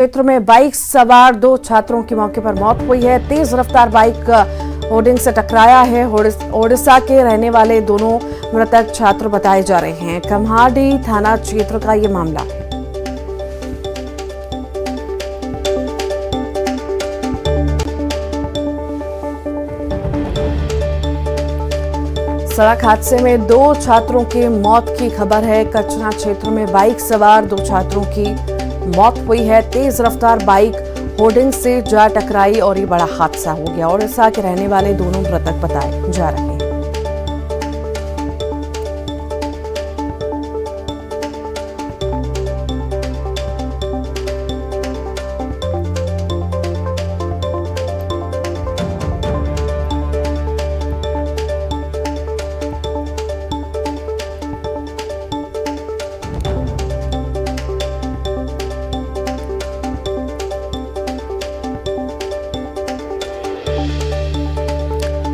क्षेत्र में बाइक सवार दो छात्रों की मौके पर मौत हुई है। तेज रफ्तार बाइक होर्डिंग से टकराया है। ओडिशा के रहने वाले दोनों मृतक छात्र बताए जा रहे हैं। कम्हाडी थाना क्षेत्र का ये मामला है। सड़क हादसे में दो छात्रों की मौत की खबर है। कचना क्षेत्र में बाइक सवार दो छात्रों की मौत हुई है। तेज रफ्तार बाइक होर्डिंग से जा टकराई और ये बड़ा हादसा हो गया। ओडिशा के रहने वाले दोनों मृतक बताए जा रहे हैं।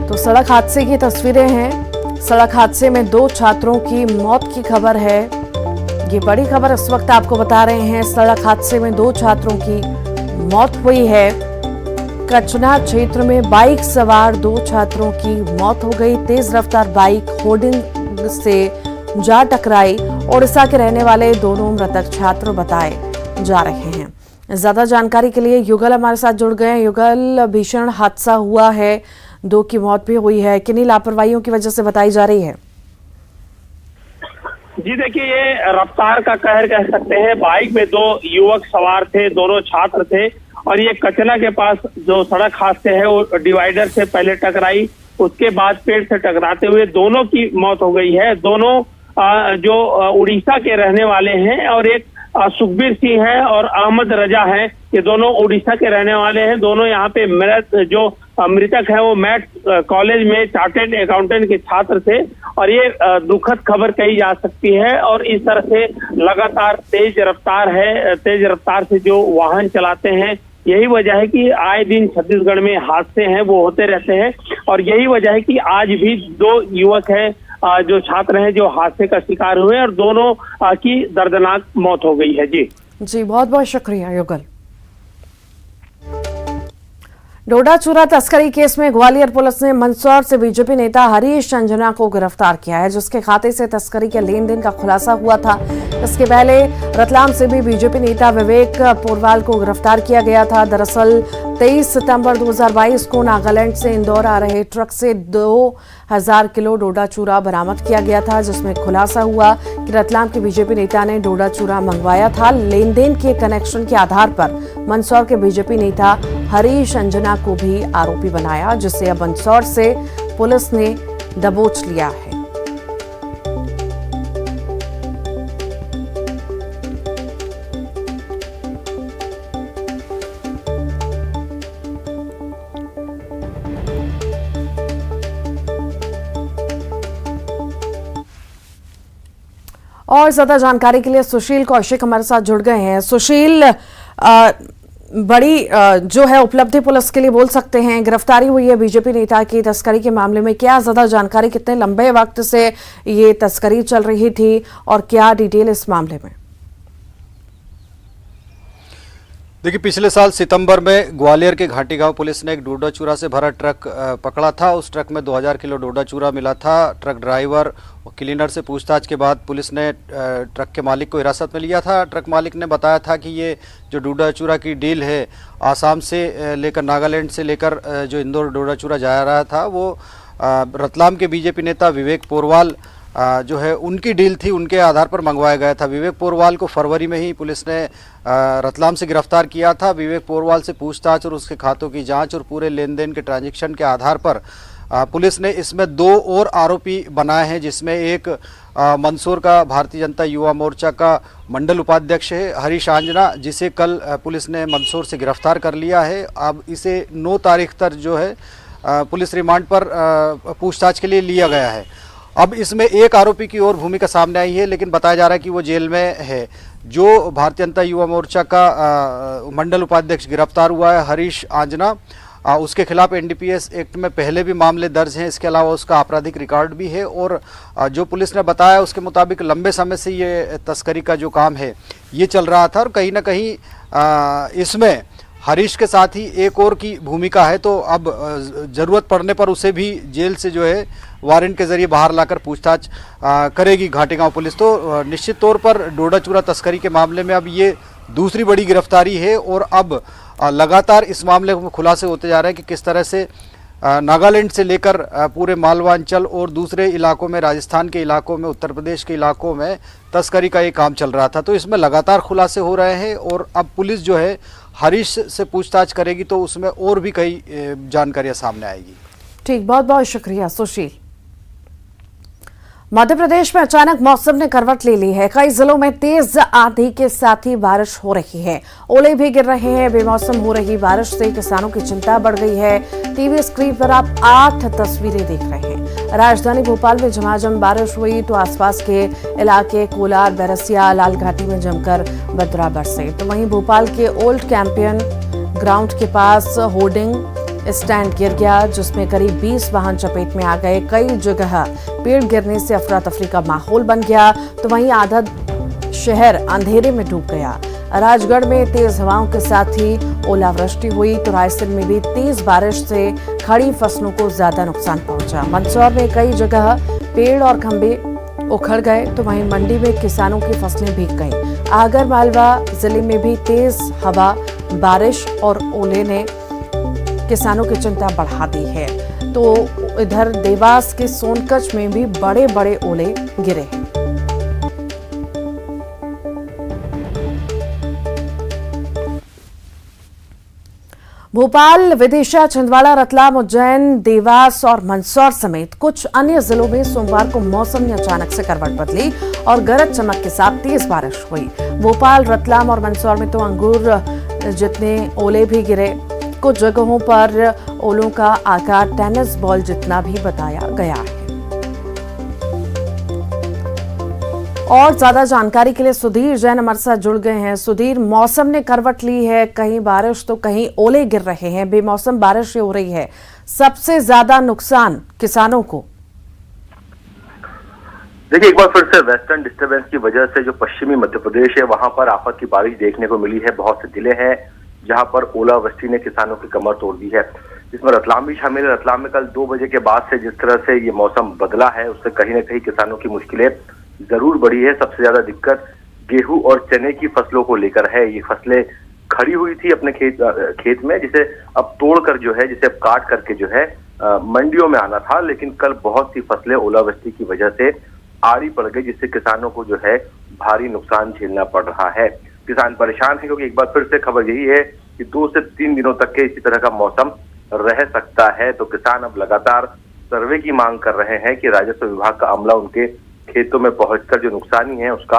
तो सड़क हादसे की तस्वीरें हैं। सड़क हादसे में दो छात्रों की मौत की खबर है। ये बड़ी खबर इस वक्त आपको बता रहे हैं। सड़क हादसे में दो छात्रों की मौत हुई है। कचना क्षेत्र में बाइक सवार दो छात्रों की मौत हो गई। तेज रफ्तार बाइक होर्डिंग से जा टकराई। ओडिशा के रहने वाले दोनों मृतक छात्र बताए जा रहे हैं। ज्यादा जानकारी के लिए युगल हमारे साथ जुड़ गए। युगल, भीषण हादसा हुआ है, दो की मौत भी हुई है। किन्हीं लापरवाहियों की वजह से बताई जा रही है? जी देखिए, ये रफ्तार का कहर कह सकते हैं। बाइक में दो युवक सवार थे, दोनों छात्र थे और ये कचना के पास जो सड़क हादसे है वो डिवाइडर से पहले टकराई, उसके बाद पेड़ से टकराते हुए दोनों की मौत हो गई है। दोनों जो उड़ीसा के रहने वाले हैं और एक सुखबीर सिंह है और अहमद रजा है, ये दोनों उड़ीसा के रहने वाले हैं। दोनों यहाँ पे मृतक है वो मैट कॉलेज में चार्टेड अकाउंटेंट के छात्र थे और ये दुखद खबर कही जा सकती है। और इस तरह से लगातार तेज रफ्तार से जो वाहन चलाते हैं, यही वजह है कि आए दिन छत्तीसगढ़ में हादसे हैं वो होते रहते हैं। और यही वजह है कि आज भी दो युवक हैं जो छात्र हैं जो हादसे का शिकार हुए और दोनों की दर्दनाक मौत हो गई है। जी बहुत बहुत शुक्रिया युगल। डोडा चूरा तस्करी केस में ग्वालियर पुलिस ने मंदसौर से बीजेपी नेता हरीश अंजना को गिरफ्तार किया है, जिसके खाते से तस्करी के लेन देन का खुलासा हुआ था। इसके पहले रतलाम से भी बीजेपी नेता विवेक पोरवाल को गिरफ्तार किया गया था। दरअसल 23 सितंबर 2022 को नागालैंड से इंदौर आ रहे ट्रक से 2000 किलो डोडा चूरा बरामद किया गया था, जिसमें खुलासा हुआ कि रतलाम के बीजेपी नेता ने डोडा चूरा मंगवाया था। लेन देन के कनेक्शन के आधार पर मंदसौर के बीजेपी नेता हरीश अंजना को भी आरोपी बनाया, जिसे अब मंदसौर से पुलिस ने दबोच लिया है। और ज्यादा जानकारी के लिए सुशील कौशिक हमारे साथ जुड़ गए हैं। सुशील, बड़ी जो है उपलब्धि पुलिस के लिए बोल सकते हैं, गिरफ्तारी हुई है बीजेपी नेता की तस्करी के मामले में। क्या ज्यादा जानकारी, कितने लंबे वक्त से ये तस्करी चल रही थी और क्या डिटेल इस मामले में? देखिए, पिछले साल सितंबर में ग्वालियर के घाटी गांव पुलिस ने एक डोडा चूरा से भरा ट्रक पकड़ा था। उस ट्रक में 2000 किलो डोडा चूरा मिला था। ट्रक ड्राइवर और क्लीनर से पूछताछ के बाद पुलिस ने ट्रक के मालिक को हिरासत में लिया था। ट्रक मालिक ने बताया था कि ये जो डोडा चूरा की डील है, आसाम से लेकर नागालैंड से लेकर जो इंदौर डोडा चूरा जा रहा था, वो रतलाम के बीजेपी नेता विवेक पोरवाल जो है उनकी डील थी, उनके आधार पर मंगवाया गया था। विवेक पोरवाल को फरवरी में ही पुलिस ने रतलाम से गिरफ्तार किया था। विवेक पोरवाल से पूछताछ और उसके खातों की जांच और पूरे लेन देन के ट्रांजैक्शन के आधार पर पुलिस ने इसमें दो और आरोपी बनाए हैं, जिसमें एक मंदसौर का भारतीय जनता युवा मोर्चा का मंडल उपाध्यक्ष है हरीश आंजना, जिसे कल पुलिस ने मंदसौर से गिरफ्तार कर लिया है। अब इसे 9 तारीख तक जो है पुलिस रिमांड पर पूछताछ के लिए लिया गया है। अब इसमें एक आरोपी की और भूमिका सामने आई है, लेकिन बताया जा रहा है कि वो जेल में है। जो भारतीय जनता युवा मोर्चा का मंडल उपाध्यक्ष गिरफ्तार हुआ है हरीश आंजना, उसके खिलाफ एनडीपीएस एक्ट में पहले भी मामले दर्ज हैं। इसके अलावा उसका आपराधिक रिकॉर्ड भी है और जो पुलिस ने बताया उसके मुताबिक लंबे समय से ये तस्करी का जो काम है ये चल रहा था और कहीं ना कहीं इसमें हरीश के साथ ही एक और की भूमिका है। तो अब ज़रूरत पड़ने पर उसे भी जेल से जो है वारंट के जरिए बाहर लाकर पूछताछ करेगी घाटी गांव पुलिस। तो निश्चित तौर पर डोडा चूरा तस्करी के मामले में अब ये दूसरी बड़ी गिरफ्तारी है और अब लगातार इस मामले में खुलासे होते जा रहे हैं कि किस तरह से नागालैंड से लेकर पूरे मालवा अंचल और दूसरे इलाकों में, राजस्थान के इलाकों में, उत्तर प्रदेश के इलाकों में तस्करी का ये काम चल रहा था। तो इसमें लगातार खुलासे हो रहे हैं और अब पुलिस जो है हरीश से पूछताछ करेगी तो उसमें और भी कई जानकारियां सामने आएगी। ठीक, बहुत बहुत शुक्रिया सुशील। मध्य प्रदेश में अचानक मौसम ने करवट ले ली है। कई जिलों में तेज आंधी के साथ ही बारिश हो रही है, ओले भी गिर रहे हैं। बेमौसम हो रही बारिश से किसानों की चिंता बढ़ गई है। टीवी स्क्रीन पर आप 8 तस्वीरें देख रहे हैं। राजधानी भोपाल में झमाझम बारिश हुई तो आसपास के इलाके कोलार, बैरसिया, लाल घाटी में जमकर बदरा बरसे। तो वहीं भोपाल के ओल्ड कैंपियन ग्राउंड के पास होर्डिंग स्टैंड गिर गया जिसमें करीब 20 वाहन चपेट में आ गए। कई जगह पेड़ गिरने से अफरा तफरी का माहौल बन गया तो वहीं आधा शहर अंधेरे में डूब गया। राजगढ़ में तेज हवाओं के साथ ही ओलावृष्टि हुई तो रायसेन में भी तेज बारिश से खड़ी फसलों को ज्यादा नुकसान पहुंचा। मंदसौर में कई जगह पेड़ और खंभे उखड़ गए तो वहीं मंडी में किसानों की फसलें भीग गईं। आगर मालवा जिले में भी तेज हवा, बारिश और ओले ने किसानों की चिंता बढ़ा दी है। तो इधर देवास के सोनकच्छ में भी बड़े बड़े ओले गिरे हैं। भोपाल, विदिशा, छिंदवाड़ा, रतलाम, उज्जैन, देवास और मंदसौर समेत कुछ अन्य जिलों में सोमवार को मौसम ने अचानक से करवट बदली और गरज चमक के साथ तेज बारिश हुई। भोपाल, रतलाम और मंदसौर में तो अंगूर जितने ओले भी गिरे। कुछ जगहों पर ओलों का आकार टेनिस बॉल जितना भी बताया गया है। और ज्यादा जानकारी के लिए सुधीर जैन हमारे साथ जुड़ गए हैं। सुधीर, मौसम ने करवट ली है, कहीं बारिश तो कहीं ओले गिर रहे हैं, बेमौसम बारिश हो रही है। सबसे ज्यादा नुकसान किसानों को? देखिए, एक बार फिर से वेस्टर्न डिस्टर्बेंस की वजह से जो पश्चिमी मध्य प्रदेश है वहां पर आफत की बारिश देखने को मिली है। बहुत से जिले हैं जहां पर ओलावृष्टि ने किसानों की कमर तोड़ दी है, जिसमें रतलाम भी शामिल है। रतलाम में कल 2 बजे के बाद से जिस तरह से ये मौसम बदला है उससे कहीं ना कहीं किसानों की मुश्किलें जरूर बढ़ी है। सबसे ज्यादा दिक्कत गेहूं और चने की फसलों को लेकर है। ये फसलें खड़ी हुई थी अपने खेत में, जिसे अब तोड़कर जो है, जिसे अब काट करके जो है मंडियों में आना था, लेकिन कल बहुत सी फसलें ओलावृष्टि की वजह से आड़ी पड़ गई, जिससे किसानों को जो है भारी नुकसान झेलना पड़ रहा है। किसान परेशान है क्योंकि एक बार फिर से खबर यही है कि 2 से 3 दिनों तक के इसी तरह का मौसम रह सकता है। तो किसान अब लगातार सर्वे की मांग कर रहे हैं कि राजस्व विभाग का अमला उनके खेतों में पहुंचकर जो नुकसानी है उसका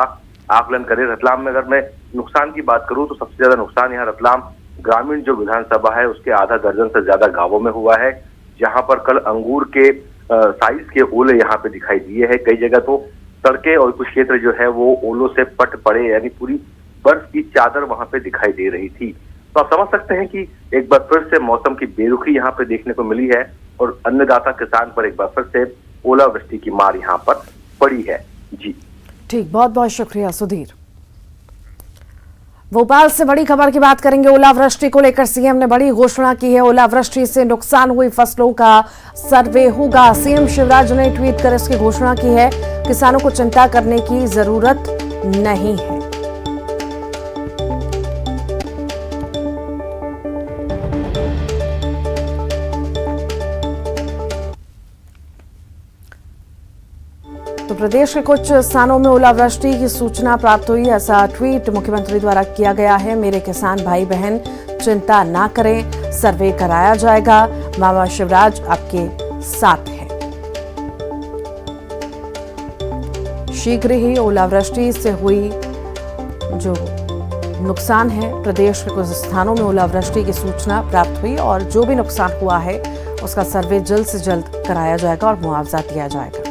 आकलन करे। रतलाम में अगर मैं नुकसान की बात करूं तो सबसे ज्यादा नुकसान यहाँ रतलाम ग्रामीण जो विधानसभा है उसके आधा दर्जन से ज्यादा गांवों में हुआ है, जहां पर कल अंगूर के साइज के ओले यहाँ पे दिखाई दिए हैं। कई जगह तो सड़कें और कुछ क्षेत्र जो है वो ओलों से पट पड़े, यानी पूरी बर्फ की चादर वहां पे दिखाई दे रही थी। तो आप समझ सकते हैं कि एक बार फिर से मौसम की बेरुखी यहाँ पे देखने को मिली है और अन्नदाता किसान पर एक बार फिर से ओलावृष्टि की मार यहाँ पर पड़ी है। जी ठीक, बहुत बहुत शुक्रिया सुधीर। भोपाल से बड़ी खबर की बात करेंगे। ओलावृष्टि को लेकर सीएम ने बड़ी घोषणा की है। ओलावृष्टि से नुकसान हुई फसलों का सर्वे होगा। सीएम शिवराज ने ट्वीट कर इसकी घोषणा की है। किसानों को चिंता करने की जरूरत नहीं है। तो प्रदेश के कुछ स्थानों में ओलावृष्टि की सूचना प्राप्त हुई, ऐसा ट्वीट मुख्यमंत्री द्वारा किया गया है। मेरे किसान भाई बहन चिंता ना करें, सर्वे कराया जाएगा, मामा शिवराज आपके साथ है। शीघ्र ही ओलावृष्टि से हुई जो नुकसान है, प्रदेश के कुछ स्थानों में ओलावृष्टि की सूचना प्राप्त हुई और जो भी नुकसान हुआ है उसका सर्वे जल्द से जल्द कराया जाएगा और मुआवजा दिया जाएगा।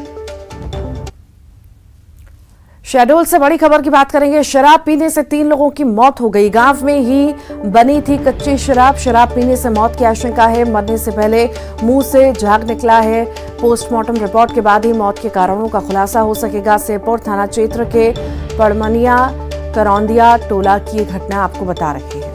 शहडोल से बड़ी खबर की बात करेंगे। शराब पीने से 3 लोगों की मौत हो गई। गांव में ही बनी थी कच्ची शराब। शराब पीने से मौत की आशंका है। मरने से पहले मुंह से झाग निकला है। पोस्टमार्टम रिपोर्ट के बाद ही मौत के कारणों का खुलासा हो सकेगा। सेपुर थाना क्षेत्र के पड़मनिया करौंदिया टोला की घटना आपको बता रहे हैं।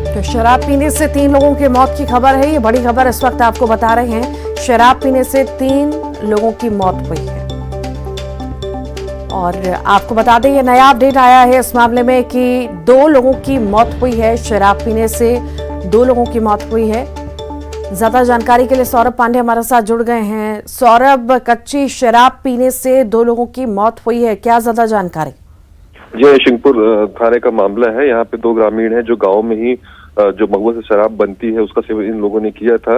तो शराब पीने से 3 लोगों की मौत की खबर है। ये बड़ी खबर इस वक्त आपको बता रहे हैं। शराब पीने से 3 लोगों की मौत हुई है। और आपको बता दें ये नया अपडेट आया है इस मामले में कि 2 लोगों की मौत हुई है। शराब पीने से 2 लोगों की मौत हुई है। ज्यादा जानकारी के लिए सौरभ पांडे हमारे साथ जुड़ गए हैं। सौरभ, कच्ची शराब पीने से 2 लोगों की मौत हुई है, क्या ज्यादा जानकारी? ये शिंगपुर थाने का मामला है। यहाँ पे 2 ग्रामीण हैं जो गांव में ही जो महुआ से शराब बनती है उसका सेवन इन लोगों ने किया था।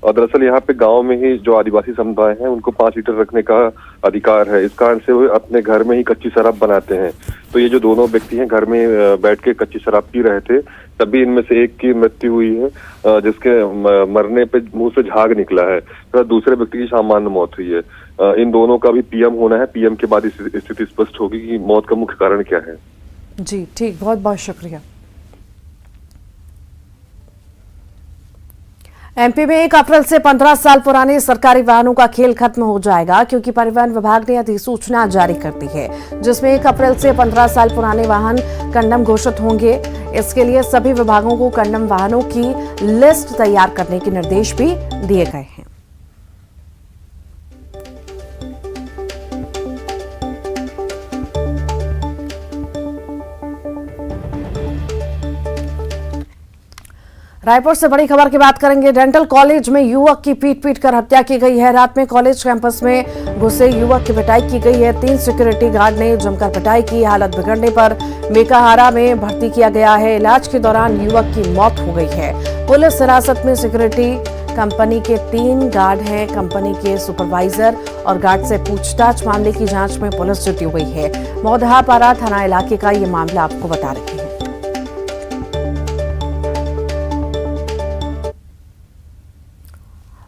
और दरअसल यहाँ पे गांव में ही जो आदिवासी समुदाय हैं उनको 5 लीटर रखने का अधिकार है। इस कारण से वो अपने घर में ही कच्ची शराब बनाते हैं। तो ये जो दोनों व्यक्ति हैं घर में बैठ के कच्ची शराब पी रहे थे, तभी इनमें से एक की मृत्यु हुई है जिसके मरने पे मुंह से झाग निकला है। तो दूसरे व्यक्ति की सामान्य मौत हुई है। इन दोनों का भी पीएम होना है। पीएम के बाद स्थिति स्पष्ट होगी कि मौत का मुख्य कारण क्या है। जी ठीक, बहुत बहुत शुक्रिया। एमपी में 1 अप्रैल से 15 साल पुराने सरकारी वाहनों का खेल खत्म हो जाएगा, क्योंकि परिवहन विभाग ने अधिसूचना जारी कर दी है जिसमें 1 अप्रैल से 15 साल पुराने वाहन कंडम घोषित होंगे। इसके लिए सभी विभागों को कंडम वाहनों की लिस्ट तैयार करने के निर्देश भी दिए गए हैं। रायपुर से बड़ी खबर की बात करेंगे। डेंटल कॉलेज में युवक की पीट कर हत्या की गई है। रात में कॉलेज कैंपस में घुसे युवक की पिटाई की गई है। 3 सिक्योरिटी गार्ड ने जमकर पिटाई की। हालत बिगड़ने पर मेकाहारा में भर्ती किया गया है। इलाज के दौरान युवक की मौत हो गई है। पुलिस हिरासत में सिक्योरिटी कंपनी के 3 गार्ड हैं। कंपनी के सुपरवाइजर और गार्ड से पूछताछ। मामले की जांच में पुलिस जुटी हुई है। मौदहापारा थाना इलाके का ये मामला आपको बता रहे हैं।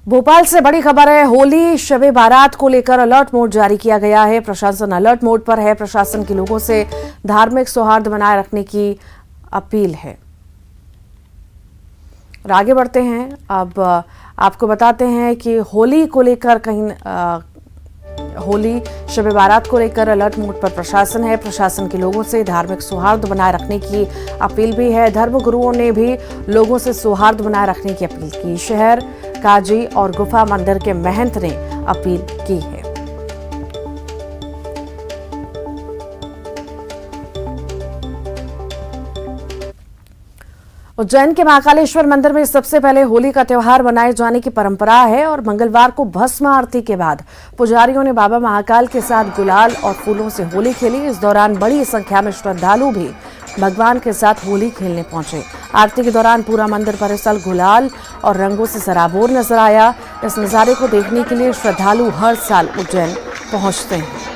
भोपाल से बड़ी खबर है। होली शबे बारात को लेकर अलर्ट मोड जारी किया गया है। प्रशासन अलर्ट मोड पर है। प्रशासन के लोगों से धार्मिक सौहार्द बनाए रखने की अपील है। और आगे बढ़ते हैं। अब आपको बताते हैं कि होली को लेकर होली शबे बारात को लेकर अलर्ट मोड पर प्रशासन है। प्रशासन के लोगों से धार्मिक सौहार्द बनाए रखने की अपील भी है। धर्मगुरुओं ने भी लोगों से सौहार्द बनाए रखने की अपील की। शहर काजी और गुफा मंदिर के महंत ने अपील की है। उज्जैन के महाकालेश्वर मंदिर में सबसे पहले होली का त्योहार मनाए जाने की परंपरा है और मंगलवार को भस्म आरती के बाद पुजारियों ने बाबा महाकाल के साथ गुलाल और फूलों से होली खेली। इस दौरान बड़ी संख्या में श्रद्धालु भी भगवान के साथ होली खेलने पहुंचे। आरती के दौरान पूरा मंदिर परिसर गुलाल और रंगों से सराबोर नजर आया। इस नजारे को देखने के लिए श्रद्धालु हर साल उज्जैन पहुंचते हैं।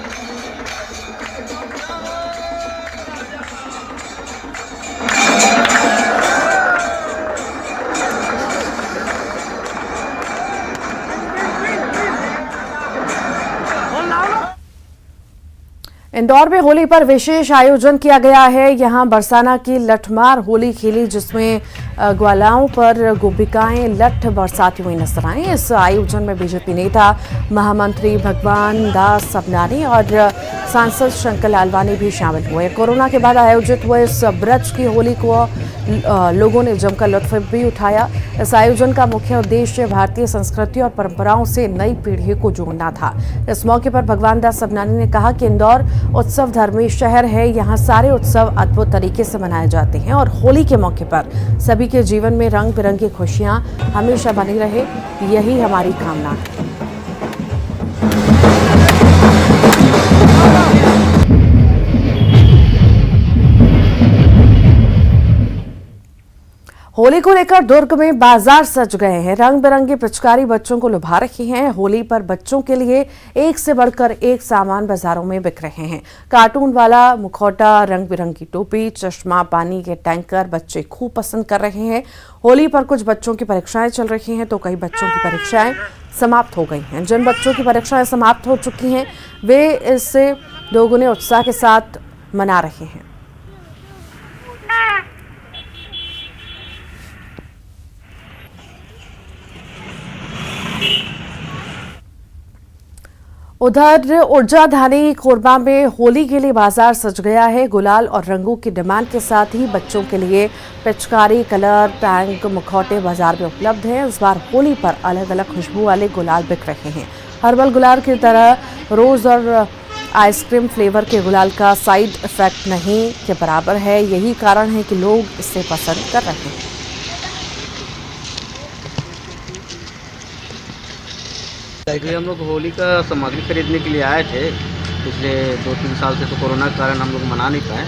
इंदौर में होली पर विशेष आयोजन किया गया है। यहां बरसाना की लठमार होली खेली, जिसमें ग्वालाओं पर गोपिकाएं लठ बरसाती हुई नजर आई। इस आयोजन में बीजेपी नेता महामंत्री भगवान दास सबनानी और सांसद शंकर लालवानी भी शामिल हुए। कोरोना के बाद आयोजित हुए इस ब्रज की होली को लोगों ने जमकर लुत्फ भी उठाया। इस आयोजन का मुख्य उद्देश्य भारतीय संस्कृति और परंपराओं से नई पीढ़ी को जोड़ना था। इस मौके पर भगवान दास सबनानी ने कहा कि इंदौर उत्सव धर्मी शहर है, यहाँ सारे उत्सव अद्भुत तरीके से मनाए जाते हैं और होली के मौके पर सभी के जीवन में रंग बिरंगी खुशियां हमेशा बनी रहे, यही हमारी कामना है। होली को लेकर दुर्ग में बाजार सज गए हैं। रंग बिरंगी पिचकारी बच्चों को लुभा रही हैं। होली पर बच्चों के लिए एक से बढ़कर एक सामान बाजारों में बिक रहे हैं। कार्टून वाला मुखौटा, रंग बिरंगी टोपी, चश्मा, पानी के टैंकर बच्चे खूब पसंद कर रहे हैं। होली पर कुछ बच्चों की परीक्षाएं चल रही हैं तो कई बच्चों की परीक्षाएं समाप्त हो गई हैं। जिन बच्चों की परीक्षाएं समाप्त हो चुकी हैं वे इससे दोगुने उत्साह के साथ मना रहे हैं। उधर ऊर्जाधानी कोरबा में होली के लिए बाजार सज गया है। गुलाल और रंगों की डिमांड के साथ ही बच्चों के लिए पिचकारी, कलर, टैंक, मुखौटे बाजार में उपलब्ध हैं। इस बार होली पर अलग अलग खुशबू वाले गुलाल बिक रहे हैं। हर्बल गुलाल की तरह रोज और आइसक्रीम फ्लेवर के गुलाल का साइड इफेक्ट नहीं के बराबर है। यही कारण है कि लोग इसे पसंद कर रहे हैं। अभी हम लोग होली का सामग्री खरीदने के लिए आए थे। पिछले 2-3 साल से तो कोरोना के कारण हम लोग मना नहीं पाए,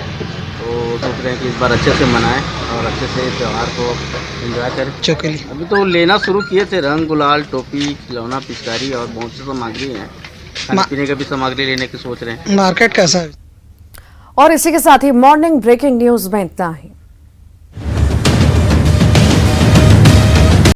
तो सोच रहे हैं कि इस बार अच्छे से मनाएं और अच्छे से त्यौहार को एंजॉय करें। अभी तो लेना शुरू किए थे, रंग, गुलाल, टोपी, खिलौना, पिचकारी और बहुत सी सामग्री हैं। खाने पीने का भी सामग्री लेने की सोच रहे हैं। मार्केट कैसा है? और इसी के साथ ही मॉर्निंग ब्रेकिंग न्यूज में इतना ही।